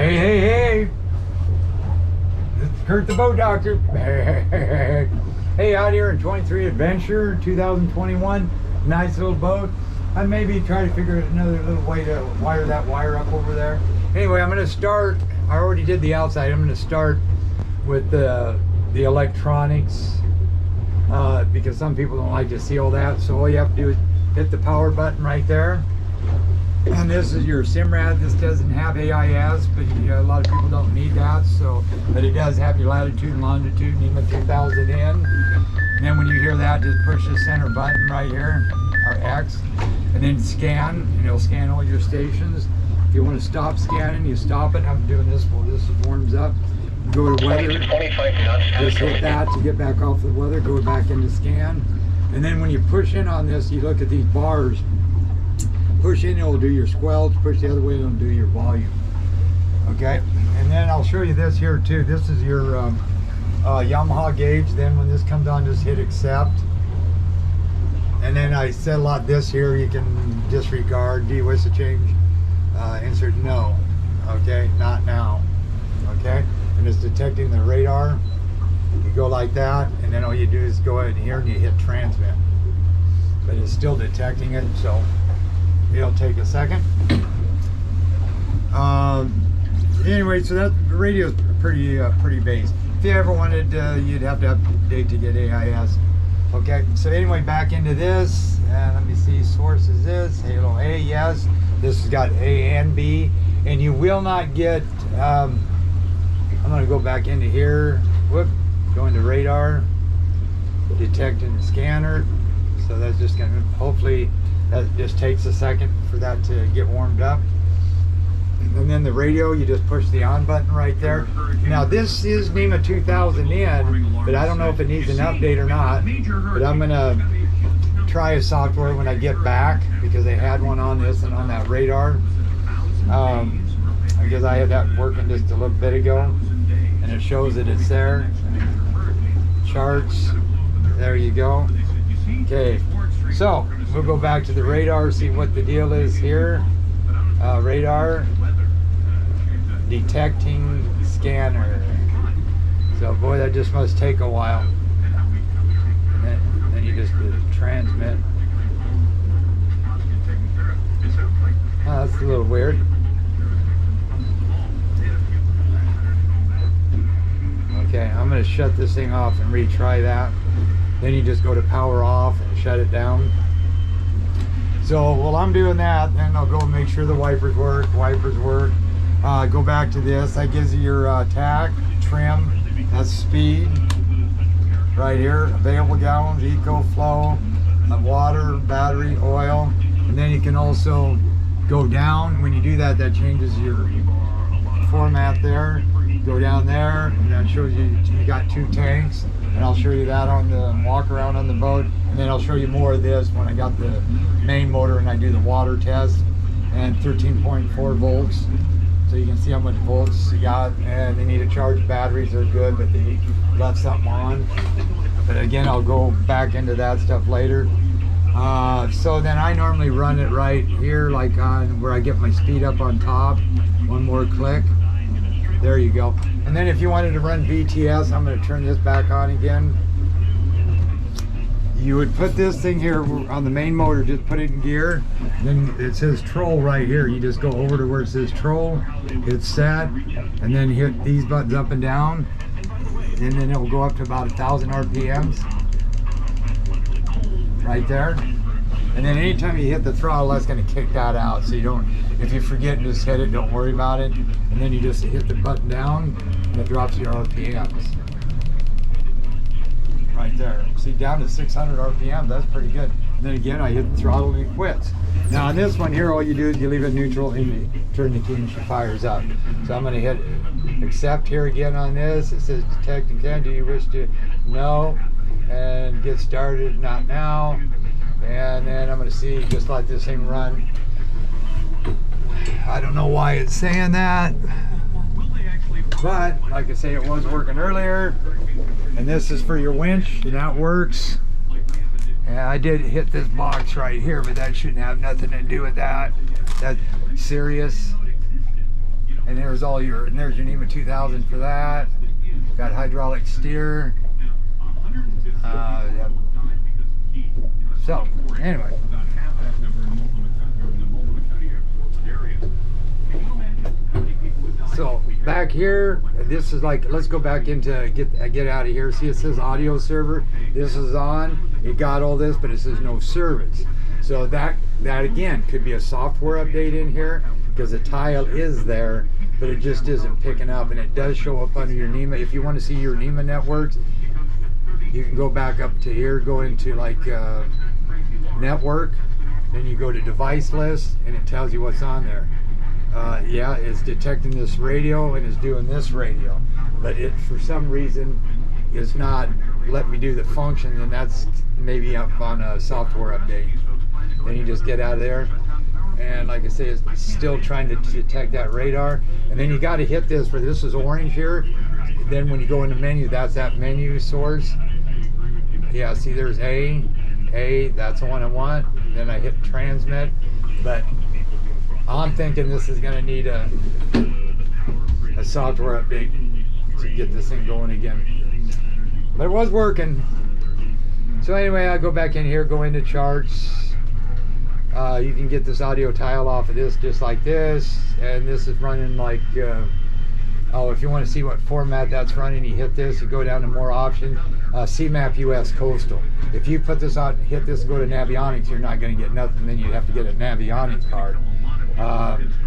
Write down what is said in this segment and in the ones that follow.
Hey, hey, hey! This is Kurt the Boat Doctor. Hey, out here in 23 Adventure 2021. Nice little boat. I maybe try to figure out another little way to wire that wire up over there. Anyway, I'm going to start. I already did the outside. I'm going to start with the electronics because some people don't like to see all that. So all you have to do is hit the power button right there. And this is your SIMRAD. This doesn't have AIS, but a lot of people don't need that. So, but it does have your latitude and longitude, NEMA 2000 in. And then when you hear that, just push the center button right here, or X, and then scan, and it'll scan all your stations. If you want to stop scanning, you stop it. I'm doing this while this warms up. Go to weather, just hit that to get back off the weather, go back into scan. And then when you push in on this, you look at these bars. Push in, it'll do your squelch. Push the other way, it'll do your volume. Okay, and then I'll show you this here too. This is your Yamaha gauge. Then when this comes on, just hit accept. And then I said a lot this here, you can disregard. Do you wish to change? Insert no. Okay, not now. Okay, and it's detecting the radar. You go like that, and then all you do is go ahead here and you hit transmit. But it's still detecting it, so it'll take a second. Anyway, so that radio's pretty base. If you ever wanted, you'd have to update to get AIS. Okay, so anyway, back into this, and let me see, source is this, Halo A, yes. This has got A and B, and you will not get, I'm gonna go back into here, whoop, go into radar, detecting the scanner. So that's just gonna, hopefully, that just takes a second for that to get warmed up. And then the radio, you just push the on button right there. Now this is NEMA 2000 in, but I don't know if it needs an update or not. But I'm gonna try a software when I get back, because they had one on this and on that radar. Because I had that working just a little bit ago, and it shows that it's there. Charts, there you go. Okay, so we'll go back to the radar, see what the deal is here. Radar, detecting scanner. So boy, that just must take a while. And then you just transmit. Oh, that's a little weird. Okay, I'm going to shut this thing off and retry that. Then you just go to power off and shut it down. So while I'm doing that, then I'll go make sure the wipers work. Go back to this. That gives you your tack, trim, that's speed. Right here, available gallons, eco flow, water, battery, oil. And then you can also go down. When you do that, that changes your format there. Go down there, and that shows you got 2 tanks. And I'll show you that on the walk around on the boat, and then I'll show you more of this when I got the main motor and I do the water test. And 13.4 volts, so you can see how much volts you got. And they need to charge batteries, they're good, but they left something on. But again, I'll go back into that stuff later. So then I normally run it right here, like on where I get my speed up on top. One more click. There you go. And then if you wanted to run VTS, I'm going to turn this back on again. You would put this thing here on the main motor, just put it in gear. Then it says troll right here. You just go over to where it says troll, hit set, and then hit these buttons up and down. And then it will go up to about 1,000 RPMs. Right there. And then anytime you hit the throttle, that's going to kick that out. So you don't, if you forget, just hit it, don't worry about it. And then you just hit the button down, and it drops your RPMs. Right there. See, down to 600 RPM, that's pretty good. And then again, I hit the throttle and it quits. Now on this one here, all you do is you leave it neutral and you turn the key and she fires up. So I'm going to hit accept here again on this. It says detect and can. Do you wish to? No. And get started, not now. And then I'm going to see, just let this thing run. I don't know why it's saying that, but like I say, it was working earlier. And this is for your winch, and that works. And I did hit this box right here, but that shouldn't have nothing to do with that. That's serious. And there's all your, and there's your NEMA 2000 for that. Got hydraulic steer. Yep. So, anyway. So back here, this is like, let's go back into, get out of here. See, it says audio server. This is on. It got all this, but it says no service. So that again could be a software update in here, because the tile is there, but it just isn't picking up, and it does show up under your NEMA. If you want to see your NEMA networks, you can go back up to here, go into like network, then you go to device list, and it tells you what's on there. Yeah, it's detecting this radio and it's doing this radio, but it for some reason is not letting me do the function, and that's maybe up on a software update. Then you just get out of there, and like I say, it's still trying to detect that radar. And then you got to hit this, where this is orange here. Then when you go into menu, that's that menu source. Yeah, see, there's A, that's the one I want. Then I hit transmit, but I'm thinking this is going to need a software update to get this thing going again. But it was working. So anyway, I go back in here, go into charts. You can get this audio tile off of this just like this, and this is running like oh, if you want to see what format that's running, you hit this, you go down to more options. CMAP US Coastal. If you put this on, hit this, go to Navionics, you're not going to get nothing. Then you have to get a Navionics card.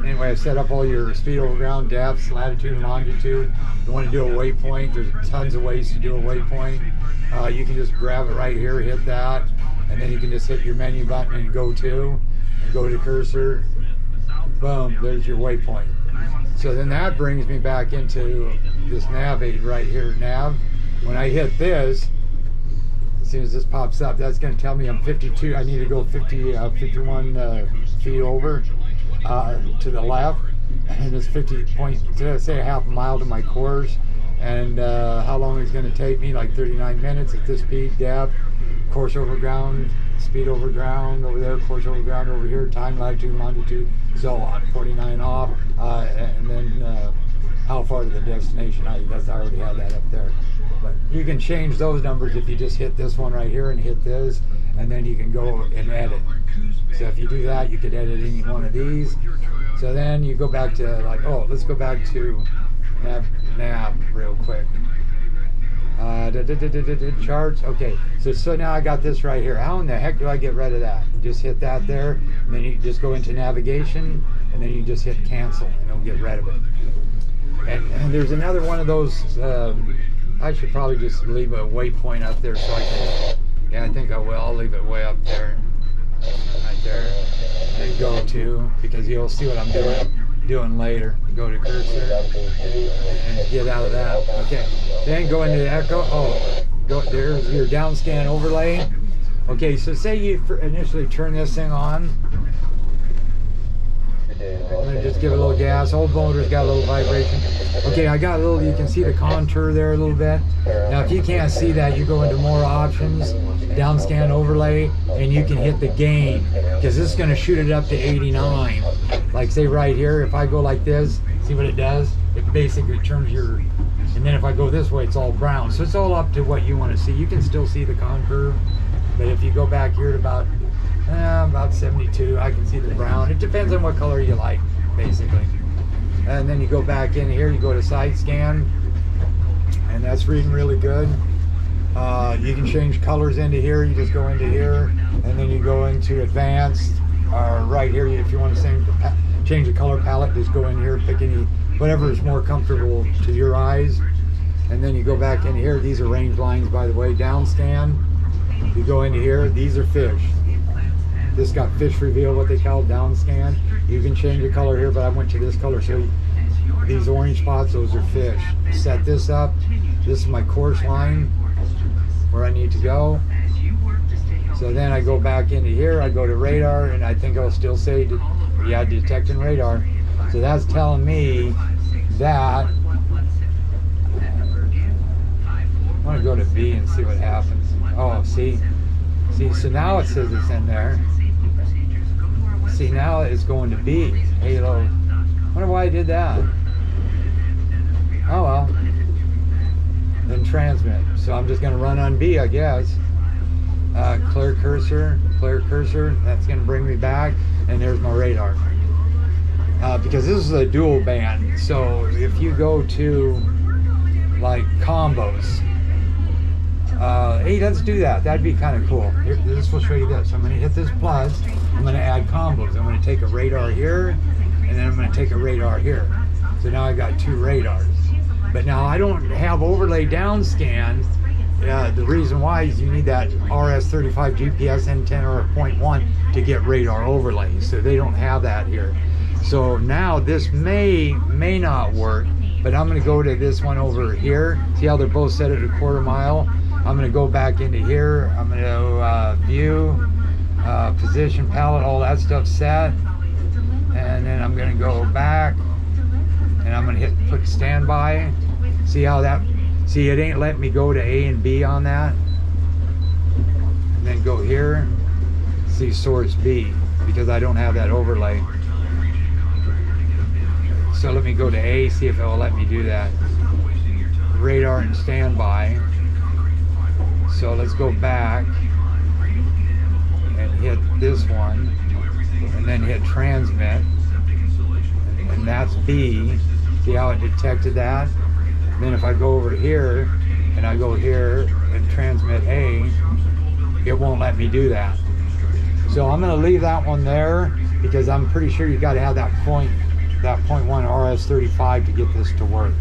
Anyway, I set up all your speed over ground, depths, latitude and longitude. You want to do a waypoint, there's tons of ways to do a waypoint. You can just grab it right here, hit that, and then you can just hit your menu button and go to cursor. Boom, there's your waypoint. So then that brings me back into this nav aid right here, nav. When I hit this, as soon as this pops up, that's going to tell me I'm 52, I need to go 51 feet over to the left, and it's 50 point, say a half a mile to my course, and how long it's going to take me, like 39 minutes at this speed, depth, course over ground, speed over ground over there, course over ground over here, time, latitude, longitude, so on, 49 off, and then how far to the destination. I already have that up there. But you can change those numbers if you just hit this one right here and hit this, and then you can go and edit. So if you do that, you could edit any one of these. So then you go back to like, oh, let's go back to nav real quick. Charts. Okay, so now I got this right here. How in the heck do I get rid of that? You just hit that there, and then you just go into navigation, and then you just hit cancel, and it'll get rid of it. And there's another one of those. I should probably just leave a waypoint up there so I can. Yeah, I think I will. I'll leave it way up there, right there, and go to, because you'll see what I'm doing later. Go to cursor and get out of that. Okay, then go into the echo. Oh, there's your downscan overlay. Okay, so say you initially turn this thing on. I'm gonna just give it a little gas. Old motor's got a little vibration. Okay, I got a little, you can see the contour there a little bit. Now if you can't see that, you go into more options, downscan overlay, and you can hit the gain, because this is gonna shoot it up to 89. Like say right here, if I go like this, see what it does? It basically turns your, and then if I go this way, it's all brown. So it's all up to what you want to see. You can still see the contour, but if you go back here to about 72, I can see the brown. It depends on what color you like, basically. And then you go back in here, you go to side scan, and that's reading really good. You can change colors into here. You just go into here, and then you go into advanced, right here. If you want to change the color palette, just go in here, pick any, whatever is more comfortable to your eyes. And then you go back in here. These are range lines, by the way. Down scan. You go into here. These are fish. This got fish reveal, what they call down scan. You can change the color here, but I went to this color. So these orange spots, those are fish. Set this up. This is my course line where I need to go. So then I go back into here. I go to radar, and I think I'll still say, yeah, detecting radar. So that's telling me that. I want to go to B and see what happens. Oh, see, so now it says it's in there. See, now it's going to B. Halo. I wonder why I did that. Oh well. Then transmit. So I'm just going to run on B, I guess. Clear cursor. That's going to bring me back. And there's my radar. Because this is a dual band. So if you go to like combos, hey, let's do that. That'd be kind of cool. Here, this will show you this. I'm going to hit this plus. I'm going to add combos. I'm going to take a radar here, and then I'm going to take a radar here. So now I got 2 radars. But now I don't have overlay down scan. The reason why is you need that RS-35 GPS antenna or 0.1 to get radar overlay. So they don't have that here. So now this may not work, but I'm going to go to this one over here. See how they're both set at a 1/4 mile? I'm going to go back into here. I'm going to view, position, palette, all that stuff set. And then I'm going to go back and I'm going to put standby. See how that, see it ain't letting me go to A and B on that. And then go here, see source B, because I don't have that overlay. So let me go to A, see if it will let me do that. Radar and standby. So let's go back and hit this one, and then hit transmit, and that's B. See how it detected that? And then if I go over here and I go here and transmit A, it won't let me do that. So I'm going to leave that one there because I'm pretty sure you got to have that 0.1 RS-35 to get this to work.